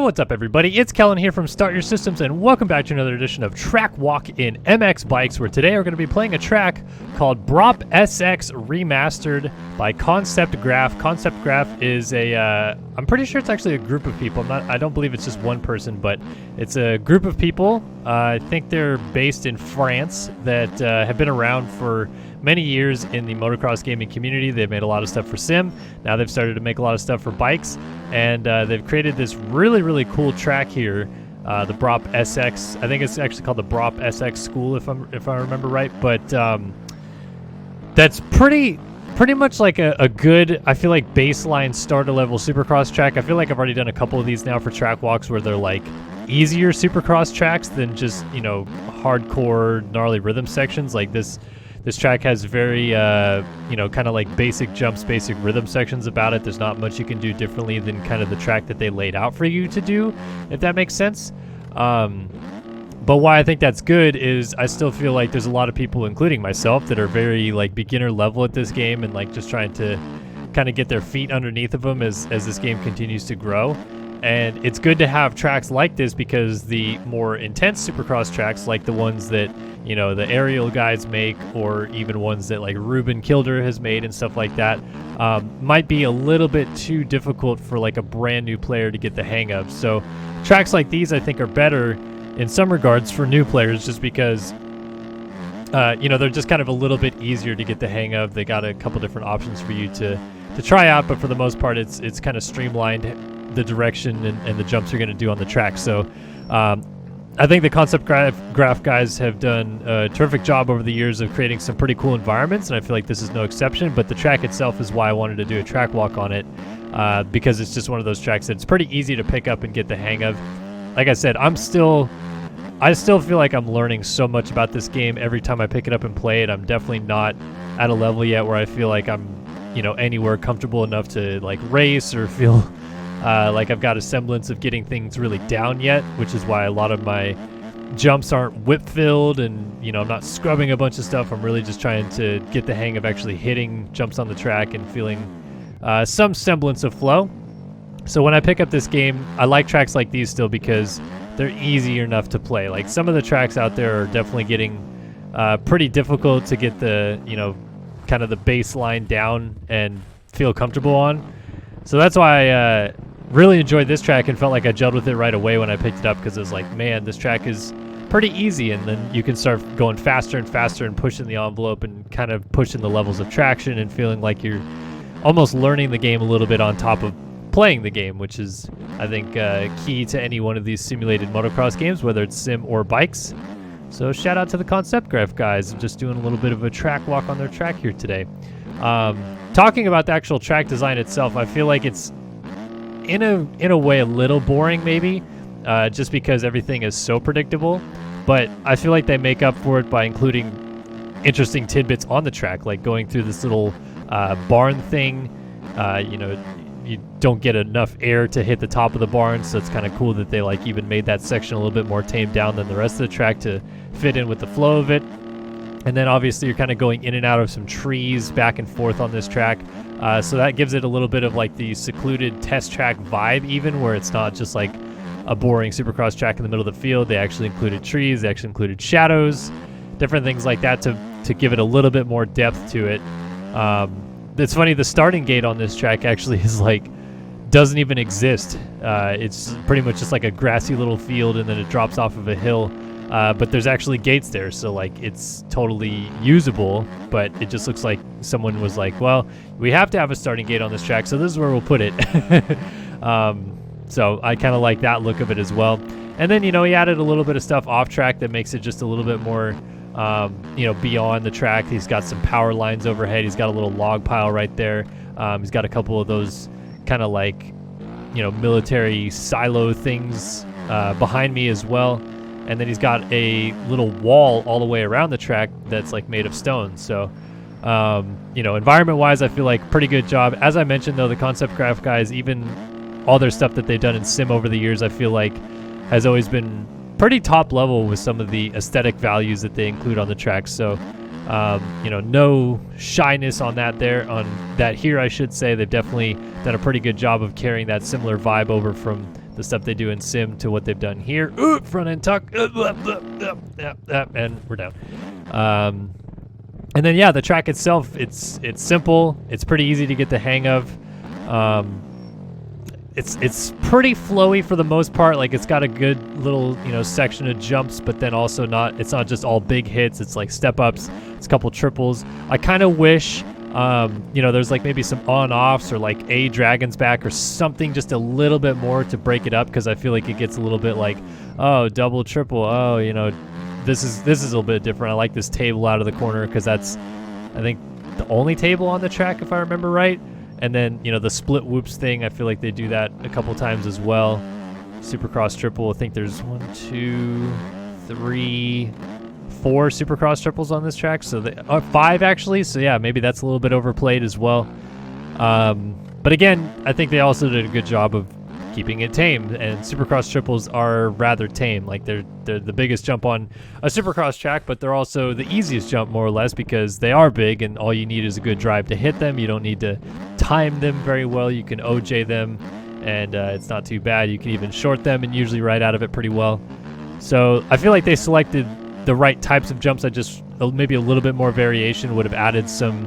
what's up, everybody? It's Kellen here from Start Your Systems, and welcome back to another edition of Track Walk in MX Bikes, where today we're going to be playing a track called Braap SX Remastered by Concept Graph. Concept Graph is I'm pretty sure it's actually a group of people. I don't believe it's just one person, but it's a group of people. I think they're based in France that have been around for many years in the motocross gaming community. They've made a lot of stuff for sim. Now they've started to make a lot of stuff for bikes, and they've created this really cool track here, the Braap SX. I think it's actually called the Braap SX School, if I remember right. But that's pretty much like a good, I feel like, baseline starter level supercross track. I feel like I've already done a couple of these now for track walks where they're like easier supercross tracks than just, you know, hardcore gnarly rhythm sections. Like this track has very, kind of like basic jumps, basic rhythm sections about it. There's not much you can do differently than kind of the track that they laid out for you to do, if that makes sense. But why I think that's good is I still feel like there's a lot of people, including myself, that are very like beginner level at this game and like just trying to kind of get their feet underneath of them as this game continues to grow. And it's good to have tracks like this because the more intense supercross tracks, like the ones that, you know, the aerial guys make, or even ones that like Ruben Kilder has made and stuff like that, might be a little bit too difficult for like a brand new player to get the hang of. So tracks like these, I think, are better in some regards for new players, just because they're just kind of a little bit easier to get the hang of. They got a couple different options for you to try out, but for the most part, it's kind of streamlined the direction and the jumps you're going to do on the track. So I think the Concept Graph guys have done a terrific job over the years of creating some pretty cool environments, and I feel like this is no exception. But the track itself is why I wanted to do a track walk on it, because it's just one of those tracks that's pretty easy to pick up and get the hang of. Like I said, I still feel like I'm learning so much about this game every time I pick it up and play it. I'm definitely not at a level yet where I feel like I'm, anywhere comfortable enough to like race or feel like I've got a semblance of getting things really down yet, which is why a lot of my jumps aren't whip filled, and I'm not scrubbing a bunch of stuff. I'm really just trying to get the hang of actually hitting jumps on the track and feeling some semblance of flow. So when I pick up this game, I like tracks like these still because they're easy enough to play. Like some of the tracks out there are definitely getting pretty difficult to get the, kind of the baseline down and feel comfortable on. So that's why I really enjoyed this track and felt like I gelled with it right away when I picked it up, because it was like, man, this track is pretty easy, and then you can start going faster and faster and pushing the envelope and kind of pushing the levels of traction and feeling like you're almost learning the game a little bit on top of playing the game, which is, I think, key to any one of these simulated motocross games, whether it's sim or bikes. So shout out to the Concept Graph guys, just doing a little bit of a track walk on their track here today. Talking about the actual track design itself, I feel like it's in a way a little boring maybe, just because everything is so predictable, but I feel like they make up for it by including interesting tidbits on the track, like going through this little barn thing. You don't get enough air to hit the top of the barn, so it's kind of cool that they like even made that section a little bit more tamed down than the rest of the track to fit in with the flow of it. And then obviously you're kind of going in and out of some trees back and forth on this track. So that gives it a little bit of like the secluded test track vibe, even, where it's not just like a boring supercross track in the middle of the field. They actually included trees, they actually included shadows, different things like that to give it a little bit more depth to it. It's funny, the starting gate on this track actually is like, doesn't even exist. It's pretty much just like a grassy little field, and then it drops off of a hill. But there's actually gates there, so like it's totally usable, but it just looks like someone was like, well, we have to have a starting gate on this track, so this is where we'll put it. So I kind of like that look of it as well. And then, he added a little bit of stuff off track that makes it just a little bit more, beyond the track. He's got some power lines overhead. He's got a little log pile right there. He's got a couple of those kind of like, military silo things behind me as well. And then he's got a little wall all the way around the track that's like made of stone. So, environment-wise, I feel like pretty good job. As I mentioned, though, the Concept Graph guys, even all their stuff that they've done in sim over the years, I feel like has always been pretty top level with some of the aesthetic values that they include on the track. So, no shyness on that here, I should say. They've definitely done a pretty good job of carrying that similar vibe over from the stuff they do in Sim to what they've done here. Front end tuck, and we're down. And then yeah, the track itself, it's simple. It's pretty easy to get the hang of. It's pretty flowy for the most part. Like, it's got a good little, section of jumps, but then also it's not just all big hits. It's like step ups. It's a couple triples. I kind of wish, there's like maybe some on-offs or like a dragon's back or something, just a little bit more to break it up, because I feel like it gets a little bit like, oh, double, triple. Oh, this is a little bit different. I like this table out of the corner because that's, I think, the only table on the track, if I remember right. And then, the split whoops thing, I feel like they do that a couple times as well. Supercross triple, I think there's 1, 2, 3, 4 Supercross triples on this track. So 5 actually. So yeah, maybe that's a little bit overplayed as well. But again, I think they also did a good job of keeping it tame, and Supercross triples are rather tame. Like, they're the biggest jump on a Supercross track, but they're also the easiest jump, more or less, because they are big and all you need is a good drive to hit them. You don't need to time them very well. You can OJ them, and it's not too bad. You can even short them and usually ride out of it pretty well. So I feel like they selected the right types of jumps. Maybe a little bit more variation would have added some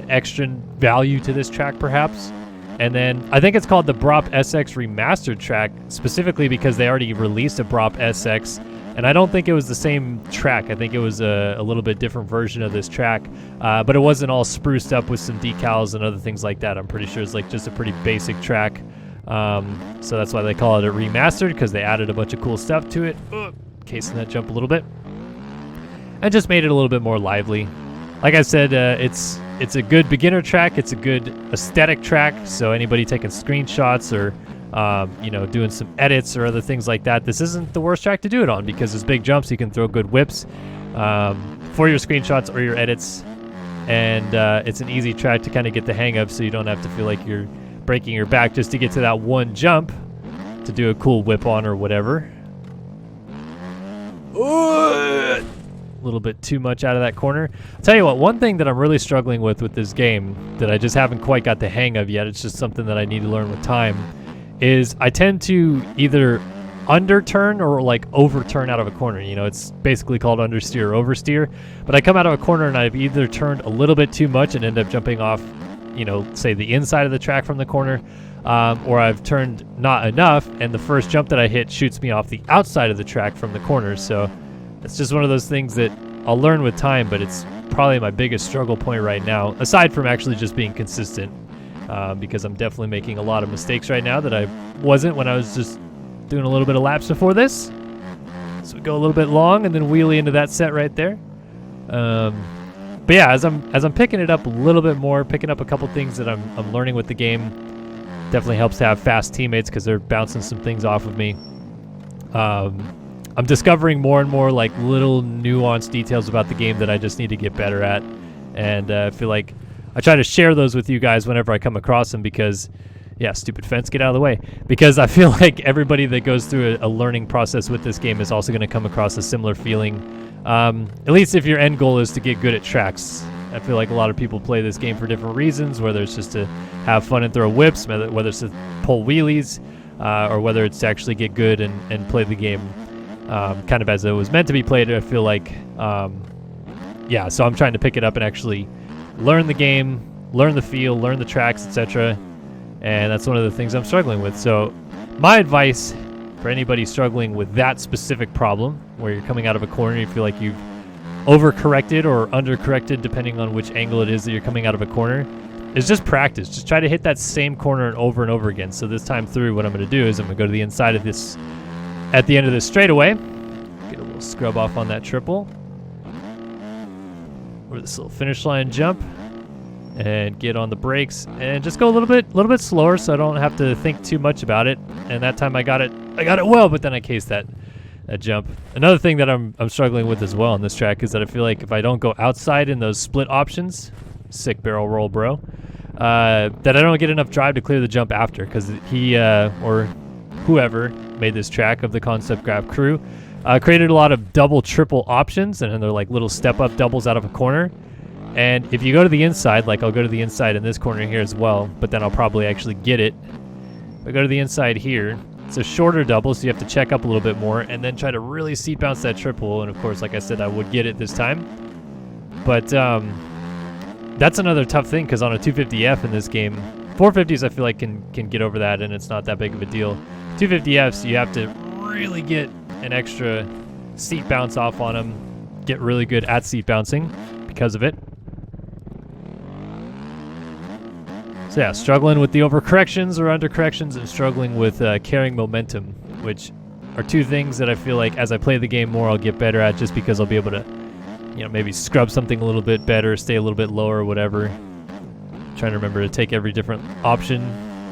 extra value to this track, perhaps. And then I think it's called the Braap SX Remastered track, specifically because they already released a Braap SX, and I don't think it was the same track. I think it was a little bit different version of this track, but it wasn't all spruced up with some decals and other things like that. I'm pretty sure it's like just a pretty basic track. So that's why they call it a remastered, because they added a bunch of cool stuff to it, casing that jump a little bit, and just made it a little bit more lively. Like I said, it's a good beginner track. It's a good aesthetic track. So anybody taking screenshots or, doing some edits or other things like that, this isn't the worst track to do it on, because there's big jumps. You can throw good whips for your screenshots or your edits. And it's an easy track to kind of get the hang of, so you don't have to feel like you're breaking your back just to get to that one jump to do a cool whip on or whatever. A little bit too much out of that corner. I'll tell you what, one thing that I'm really struggling with this game that I just haven't quite got the hang of yet, it's just something that I need to learn with time, is I tend to either underturn or like overturn out of a corner. It's basically called understeer or oversteer, but I come out of a corner and I've either turned a little bit too much and end up jumping off, say the inside of the track from the corner, or I've turned not enough and the first jump that I hit shoots me off the outside of the track from the corner. So it's just one of those things that I'll learn with time, but it's probably my biggest struggle point right now, aside from actually just being consistent, because I'm definitely making a lot of mistakes right now that I wasn't when I was just doing a little bit of laps before this. So we go a little bit long and then wheelie into that set right there. But yeah, as I'm picking it up a little bit more, picking up a couple things that I'm learning with the game, definitely helps to have fast teammates because they're bouncing some things off of me. I'm discovering more and more like little nuanced details about the game that I just need to get better at, and I feel like I try to share those with you guys whenever I come across them, because yeah, stupid fence, get out of the way, because I feel like everybody that goes through a learning process with this game is also going to come across a similar feeling, at least if your end goal is to get good at tracks. I feel like a lot of people play this game for different reasons, whether it's just to have fun and throw whips, whether it's to pull wheelies, or whether it's to actually get good and play the game kind of as it was meant to be played. I feel like, so I'm trying to pick it up and actually learn the game, learn the feel, learn the tracks, etc. And that's one of the things I'm struggling with. So my advice for anybody struggling with that specific problem, where you're coming out of a corner and you feel like you've overcorrected or undercorrected, depending on which angle it is that you're coming out of a corner, is just practice. Just try to hit that same corner and over again. So this time through, what I'm going to do is I'm going to go to the inside of this, at the end of this straightaway, get a little scrub off on that triple, or this little finish line jump, and get on the brakes and just go a little bit slower, so I don't have to think too much about it. And that time I got it well, but then I cased that jump. Another thing that I'm struggling with as well on this track is that I feel like if I don't go outside in those split options, sick barrel roll, bro, that I don't get enough drive to clear the jump after, because he or whoever made this track of the Concept Graph crew created a lot of double, triple options, and they're like little step-up doubles out of a corner. And if you go to the inside, like I'll go to the inside in this corner here as well, but then I'll probably actually get it. If I go to the inside here, It's a shorter double, so you have to check up a little bit more and then try to really seat bounce that triple. And of course, like I said, I would get it this time. But that's another tough thing because on a 250F in this game, 450s I feel like can get over that and it's not that big of a deal. 250Fs, you have to really get an extra seat bounce off on them, get really good at seat bouncing because of it. So yeah, struggling with the overcorrections or undercorrections and struggling with carrying momentum, which are two things that I feel like as I play the game more I'll get better at just because I'll be able to, you know, maybe scrub something a little bit better, stay a little bit lower or whatever. I'm trying to remember to take every different option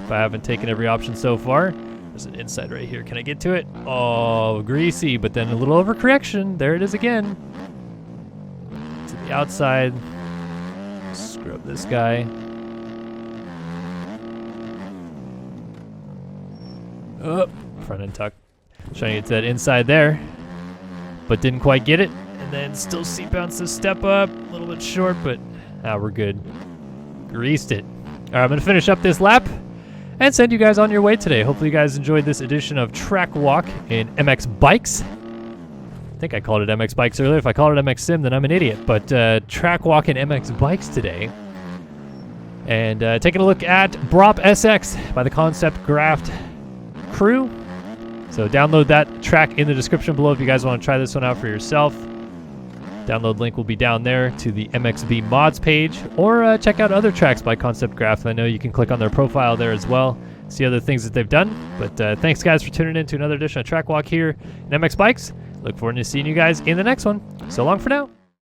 if I haven't taken every option so far. There's an inside right here. Can I get to it? Oh, greasy, but then a little overcorrection. There it is again. To the outside. Scrub this guy. Oh, front end tuck. Trying to get to that inside there, but didn't quite get it. And then still seat bounce this step up. A little bit short, but we're good. Greased it. All right, I'm going to finish up this lap and send you guys on your way today. Hopefully you guys enjoyed this edition of Track Walk in MX Bikes. I think I called it MX Bikes earlier. If I called it MX Sim, then I'm an idiot. But Track Walk in MX Bikes today. And taking a look at Braap SX by the Concept Graph crew. So download that track in the description below if you guys want to try this one out for yourself. Download link will be down there to the MXB mods page, or check out other tracks by Concept Graph. I know you can click on their profile there as well, see other things that they've done. But thanks guys for tuning in to another edition of Track Walk here in MX Bikes. Look forward to seeing you guys in the next one. So long for now.